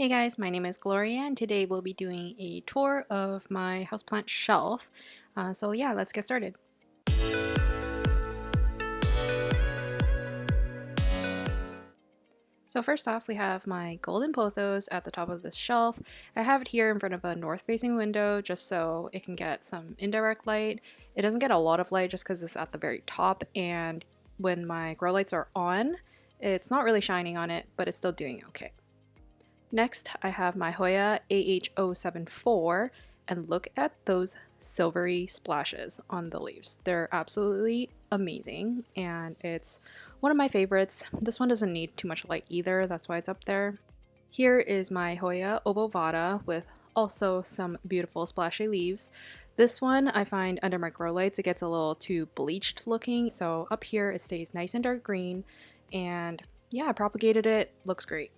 Hey guys, my name is Gloria and today we'll be doing a tour of my houseplant shelf. So yeah, let's get started. So first off, we have my golden pothos at the top of this shelf. I have it here in front of a north-facing window just so it can get some indirect light. It doesn't get a lot of light just because it's at the very top, and when my grow lights are on, it's not really shining on it, but it's still doing okay. Next, I have my Hoya AH074, and look at those silvery splashes on the leaves. They're absolutely amazing, and it's one of my favorites. This one doesn't need too much light either, that's why it's up there. Here is my Hoya obovata with also some beautiful splashy leaves. This one I find under my grow lights it gets a little too bleached looking, so up here it stays nice and dark green, and yeah, I propagated it, looks great.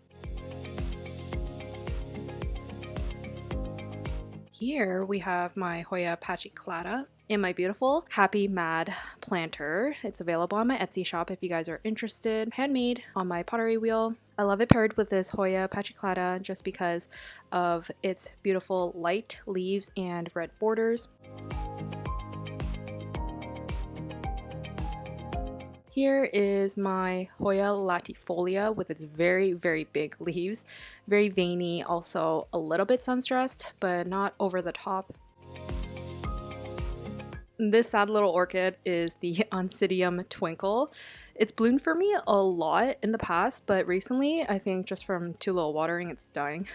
Here we have my Hoya Pacheclat in my beautiful Happy Mad planter. It's available on my Etsy shop if you guys are interested. Handmade on my pottery wheel. I love it paired with this Hoya Pacheclat just because of its beautiful light leaves and red borders. Here is my Hoya Latifolia with its very, very big leaves. Very veiny, also a little bit sun-stressed, but not over the top. This sad little orchid is the oncidium twinkle. It's bloomed for me a lot in the past, but recently, I think just from too little watering, it's dying.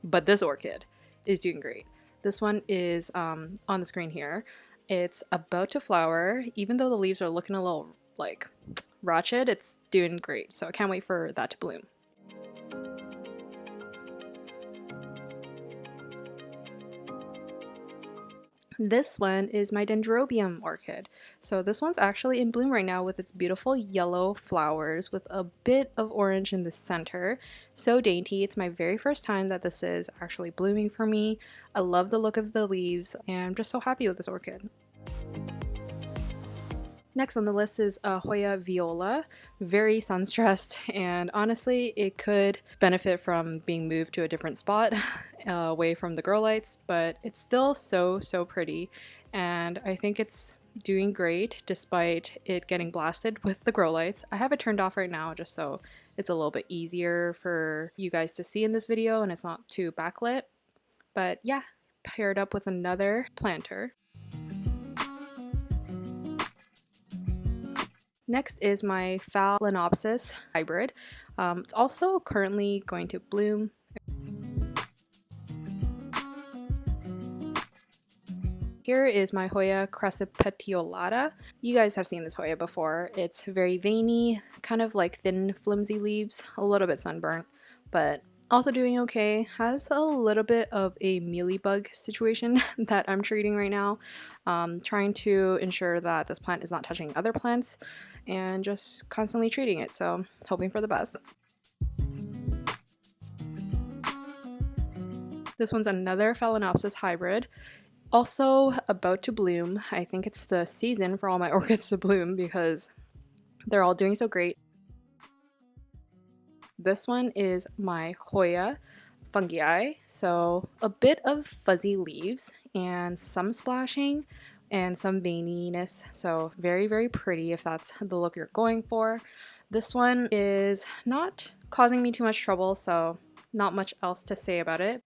But this orchid is doing great. This one is on the screen here. It's about to flower. Even though the leaves are looking a little like ratchet, it's doing great, so I can't wait for that to bloom. This one is my Dendrobium Orchid. So this one's actually in bloom right now with its beautiful yellow flowers with a bit of orange in the center. So dainty. It's my very first time that this is actually blooming for me. I love the look of the leaves and I'm just so happy with this orchid. Next on the list is Hoya Viola, very sun-stressed, and honestly it could benefit from being moved to a different spot away from the grow lights, but it's still so pretty, and I think it's doing great despite it getting blasted with the grow lights. I have it turned off right now just so it's a little bit easier for you guys to see in this video and it's not too backlit, but yeah, paired up with another planter. Next is my Phalaenopsis hybrid. It's also currently going to bloom. Here is my Hoya crassipetiolata. You guys have seen this Hoya before. It's very veiny, kind of like thin, flimsy leaves, a little bit sunburnt, but also doing okay. Has a little bit of a mealybug situation that I'm treating right now. Trying to ensure that this plant is not touching other plants and just constantly treating it, so hoping for the best. This one's another Phalaenopsis hybrid. Also about to bloom. I think it's the season for all my orchids to bloom because they're all doing so great. This one is my Hoya Fungi Eye, so a bit of fuzzy leaves and some splashing and some veininess, so very pretty if that's the look you're going for. This one is not causing me too much trouble, so not much else to say about it.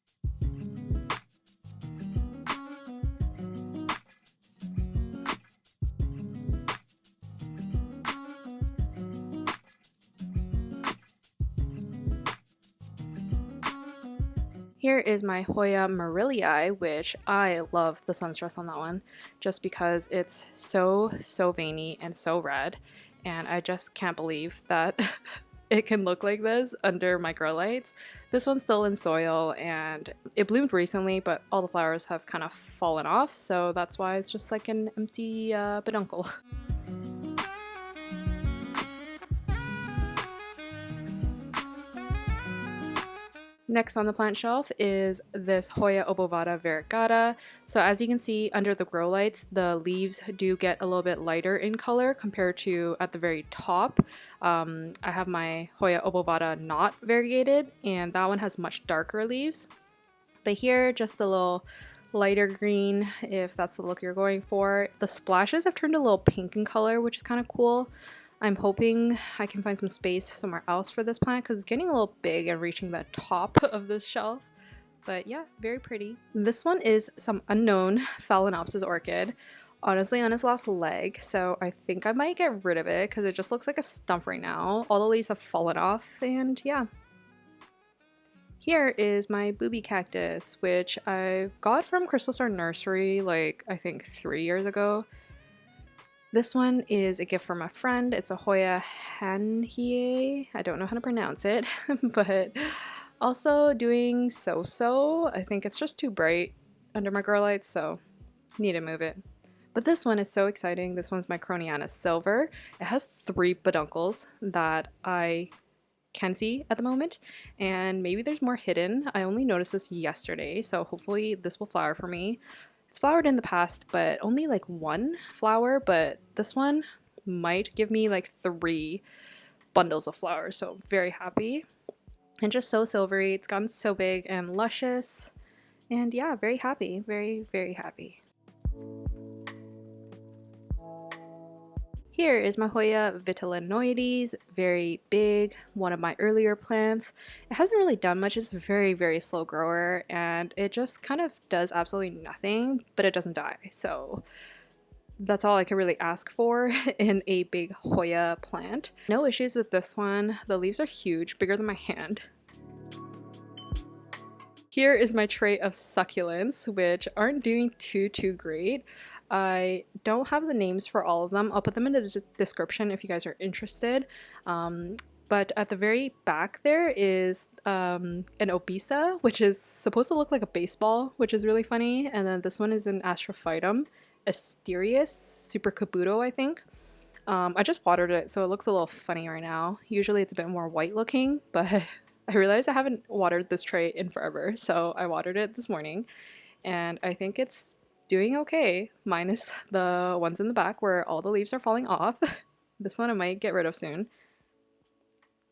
Here is my Hoya Meril Eye, which I love the sunstress on that one just because it's so veiny and so red, and I just can't believe that it can look like this under my grow lights. This one's still in soil and it bloomed recently, but all the flowers have kind of fallen off, so that's why it's just like an empty peduncle. Next on the plant shelf is this Hoya obovata variegata. So as you can see under the grow lights, the leaves do get a little bit lighter in color compared to at the very top. I have my Hoya obovata not variegated, and that one has much darker leaves. But here, just a little lighter green, if that's the look you're going for. The splashes have turned a little pink in color, which is kind of cool. I'm hoping I can find some space somewhere else for this plant because it's getting a little big and reaching the top of this shelf. But yeah, very pretty. This one is some unknown Phalaenopsis orchid, honestly on its last leg, so I think I might get rid of it because it just looks like a stump right now. All the leaves have fallen off, and yeah. Here is my Booby Cactus, which I got from Crystal Star Nursery like I think 3 years ago. This one is a gift from a friend. It's a Hoya Hanhie. I don't know how to pronounce it, but also doing so-so. I think it's just too bright under my grow lights, so need to move it. But this one is so exciting. This one's my Crona Silver. It has 3 peduncles that I can see at the moment, and maybe there's more hidden. I only noticed this yesterday, so hopefully this will flower for me. It's flowered in the past, but only like 1 flower, but this one might give me like 3 bundles of flowers, so I'm very happy. And just so silvery, it's gotten so big and luscious, and yeah, very happy, very, very happy. Here is my Hoya Vitalino, very big, one of my earlier plants. It hasn't really done much, it's a very, very slow grower, and it just kind of does absolutely nothing, but it doesn't die, so that's all I can really ask for in a big Hoya plant. No issues with this one. The leaves are huge, bigger than my hand. Here is my tray of succulents, which aren't doing too great. I don't have the names for all of them. I'll put them in the description if you guys are interested. But at the very back there is an obisa, which is supposed to look like a baseball, which is really funny. And then this one is an Astrophytum, Asterius, Super Kabuto, I think. I just watered it, so it looks a little funny right now. Usually it's a bit more white looking, but I realized I haven't watered this tray in forever, so I watered it this morning. And I think it's doing okay, minus the ones in the back where all the leaves are falling off. This one I might get rid of soon.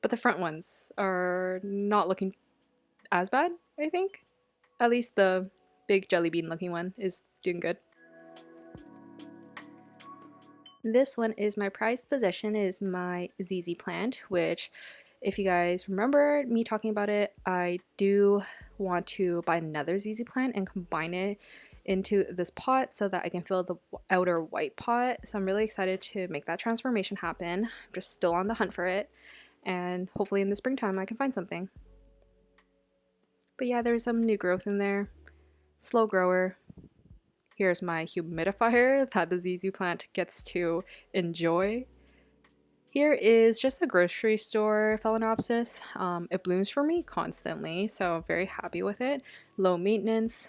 But the front ones are not looking as bad, I think. At least the big jelly bean looking one is doing good. This one is my prized possession, is my Zedy Plant, which if you guys remember me talking about it, I do want to buy another Zedy Plant and combine it into this pot so that I can fill the outer white pot. So I'm really excited to make that transformation happen. I'm just still on the hunt for it, and hopefully in the springtime I can find something. But yeah, there's some new growth in there. Slow grower. Here's my humidifier that the Zedy Plant gets to enjoy. Here is just a grocery store Phalaenopsis. It blooms for me constantly, so I'm very happy with it. Low maintenance.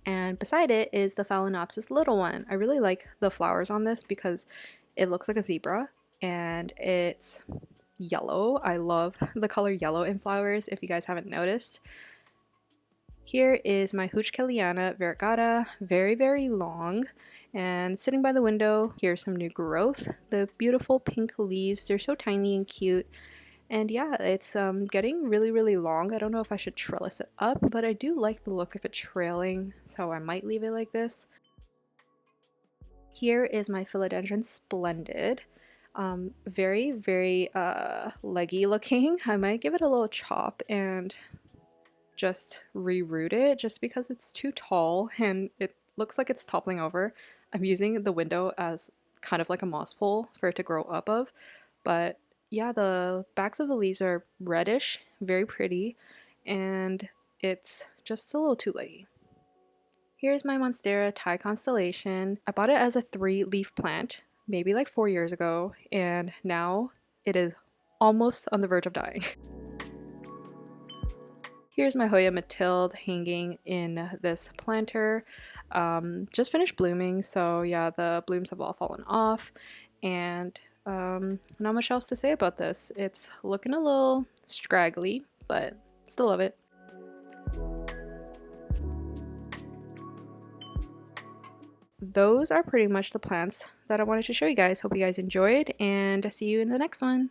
And beside it is the Phalaenopsis little one. I really like the flowers on this because it looks like a zebra and it's yellow. I love the color yellow in flowers, if you guys haven't noticed. Here is my Houseplant variegata, very, very long. And sitting by the window, here's some new growth. The beautiful pink leaves, they're so tiny and cute. And yeah, it's getting really, really long. I don't know if I should trellis it up, but I do like the look of it trailing, so I might leave it like this. Here is my Philodendron Splendid. Very, very leggy looking. I might give it a little chop and just reroot it just because it's too tall and it looks like it's toppling over. I'm using the window as kind of like a moss pole for it to grow up of, but yeah, the backs of the leaves are reddish, very pretty, and it's just a little too leggy. Here's my Monstera Thai Constellation. I bought it as a 3-leaf plant, maybe like 4 years ago, and now it is almost on the verge of dying. Here's my Hoya Mathilde hanging in this planter. Just finished blooming, so yeah, the blooms have all fallen off, and not much else to say about this. It's looking a little scraggly, but Still love it. Those are pretty much the plants that I wanted to show you guys. Hope you guys enjoyed, and see you in the next one.